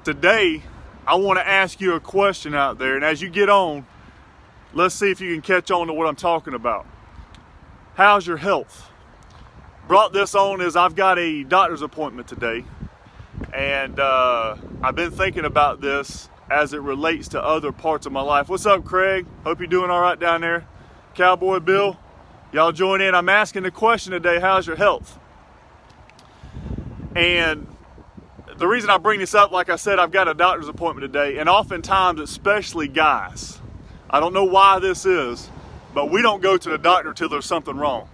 Today, I want to ask you a question out there, and as you get on, let's see if you can catch on to what I'm talking about. How's your health? Brought this on as I've got a doctor's appointment today, and I've been thinking about this as it relates to other parts of my life. What's up, Craig? Hope you're doing all right down there. Cowboy Bill, y'all join in. I'm asking the question today, how's your health? And the reason I bring this up, like I said, I've got a doctor's appointment today, and oftentimes, especially guys, I don't know why this is, but we don't go to the doctor until there's something wrong.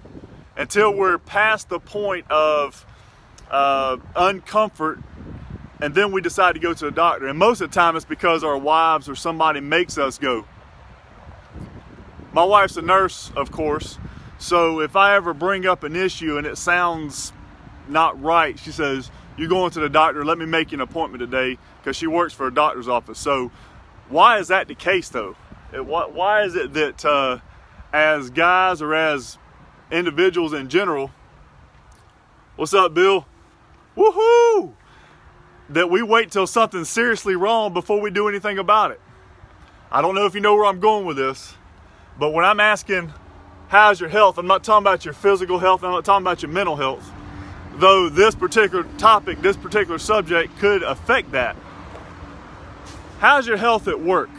Until we're past the point of uncomfort, and then we decide to go to the doctor. And most of the time it's because our wives or somebody makes us go. My wife's a nurse, of course, so if I ever bring up an issue and it sounds not right, she says, "You're going to the doctor, let me make you an appointment today," because she works for a doctor's office. So why is that the case though? Why is it that as guys or as individuals in general, what's up, Bill? Woohoo! That we wait till something's seriously wrong before we do anything about it. I don't know if you know where I'm going with this, but when I'm asking, how's your health? I'm not talking about your physical health, I'm not talking about your mental health. Though this particular topic, this particular subject could affect that. How's your health at work?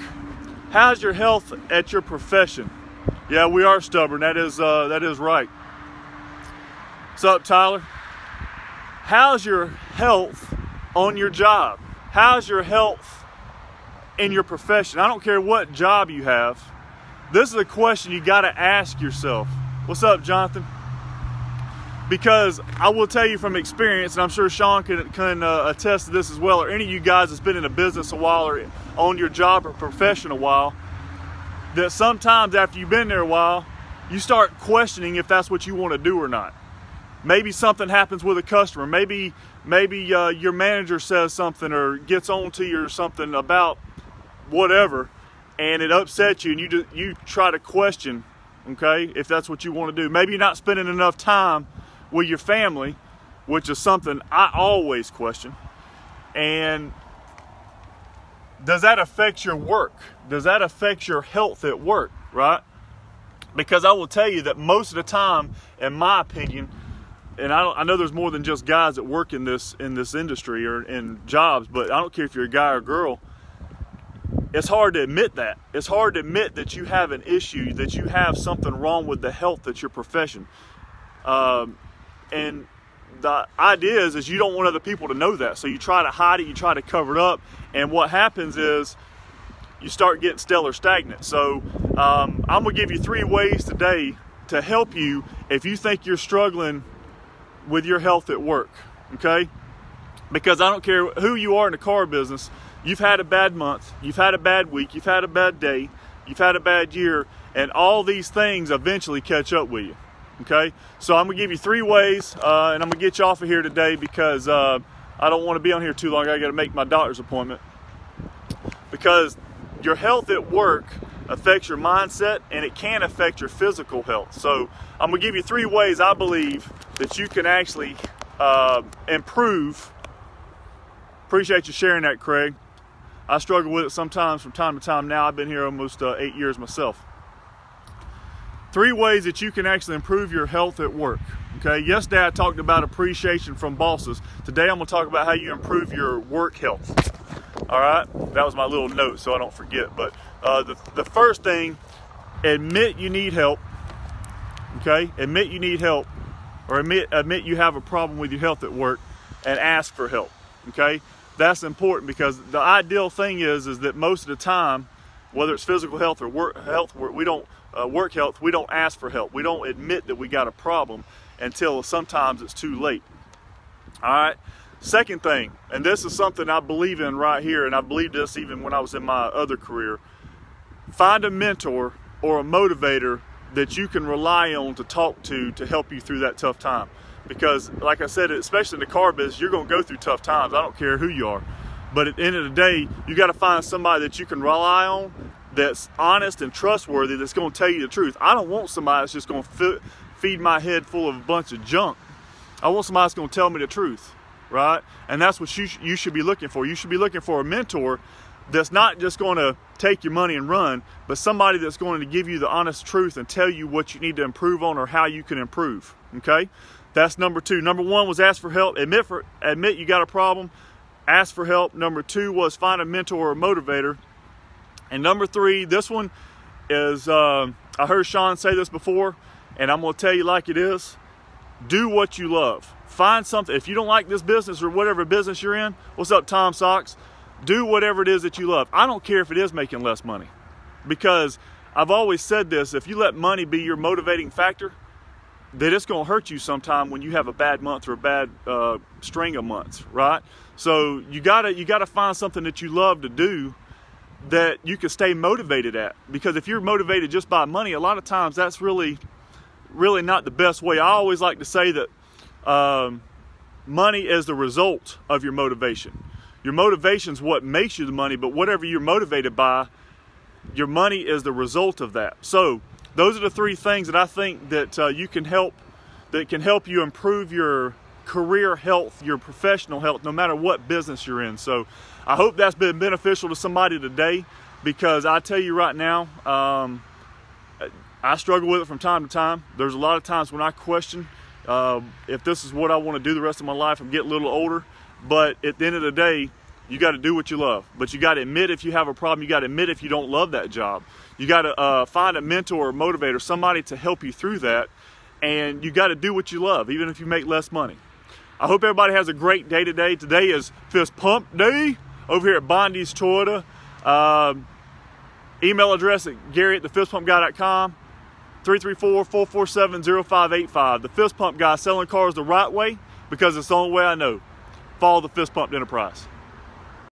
How's your health at your profession? Yeah, we are stubborn, that is right. What's up, Tyler? How's your health on your job? How's your health in your profession? I don't care what job you have. This is a question you got to ask yourself. What's up, Jonathan? Because I will tell you from experience, and I'm sure Sean can attest to this as well, or any of you guys that's been in a business a while or on your job or profession a while, that sometimes after you've been there a while, you start questioning if that's what you want to do or not. Maybe something happens with a customer. Maybe your manager says something or gets on to you or something about whatever, and it upsets you, and you try to question, okay, if that's what you want to do. Maybe you're not spending enough time with your family, which is something I always question. And does that affect your work? Does that affect your health at work, right? Because I will tell you that most of the time, in my opinion, and I know there's more than just guys that work in this industry or in jobs, but I don't care if you're a guy or girl, it's hard to admit that. It's hard to admit that you have an issue, that you have something wrong with the health at your profession. And the idea is you don't want other people to know that. So you try to hide it, you try to cover it up. And what happens is you start getting stellar stagnant. So I'm going to give you 3 ways today to help you if you think you're struggling with your health at work, okay? Because I don't care who you are in the car business, you've had a bad month, you've had a bad week, you've had a bad day, you've had a bad year, and all these things eventually catch up with you, okay? So I'm going to give you 3 ways, and I'm going to get you off of here today because I don't want to be on here too long. I got to make my doctor's appointment. Because your health at work affects your mindset, and it can affect your physical health. So I'm going to give you 3 ways I believe that you can actually improve. Appreciate you sharing that, Craig. I struggle with it sometimes from time to time now. I've been here almost 8 years myself. 3 ways that you can actually improve your health at work. Okay, yesterday I talked about appreciation from bosses. Today I'm going to talk about how you improve your work health. All right, that was my little note so I don't forget. But the first thing, admit you need help. Okay, admit you need help, or admit you have a problem with your health at work, and ask for help. Okay, that's important because the ideal thing is that most of the time, whether it's physical health or work health, we don't ask for help. We don't admit that we got a problem until sometimes it's too late. All right. Second thing, and this is something I believe in right here, and I believed this even when I was in my other career. Find a mentor or a motivator that you can rely on to talk to help you through that tough time. Because, like I said, especially in the car business, you're going to go through tough times. I don't care who you are. But at the end of the day, you got to find somebody that you can rely on, that's honest and trustworthy, that's going to tell you the truth. I don't want somebody that's just going to feed my head full of a bunch of junk. I want somebody that's going to tell me the truth. right? And that's what you should be looking for. You should be looking for a mentor that's not just going to take your money and run, but somebody that's going to give you the honest truth and tell you what you need to improve on or how you can improve, okay? That's number 2. Number 1 was ask for help. Admit you got a problem, ask for help. Number 2 was find a mentor or a motivator. And number 3, this one is, I heard Sean say this before, and I'm going to tell you like it is. Do what you love. Find something. If you don't like this business or whatever business you're in, what's up, Tom Socks? Do whatever it is that you love. I don't care if it is making less money, because I've always said this: if you let money be your motivating factor, then it's going to hurt you sometime when you have a bad month or a bad string of months, right? So you gotta find something that you love to do that you can stay motivated at, because if you're motivated just by money, a lot of times that's really not the best way. I always like to say that money is the result of your motivation. Your motivation is what makes you the money, but whatever you're motivated by, your money is the result of that. So those are the 3 things that I think that can help you improve your career health, your professional health, no matter what business you're in. So I hope that's been beneficial to somebody today, because I tell you right now, I struggle with it from time to time. There's a lot of times when I question if this is what I want to do the rest of my life. I'm getting a little older. But at the end of the day, you got to do what you love. But you got to admit if you have a problem. You got to admit if you don't love that job. You got to find a mentor or motivator, somebody to help you through that. And you got to do what you love, even if you make less money. I hope everybody has a great day today. Today is Fist Pump Day over here at Bondi's Toyota. Email address at Gary@thefistpumpguy.com. 334-447-0585. The Fist Pump Guy, selling cars the right way, because it's the only way I know. Follow the Fist Pump Enterprise.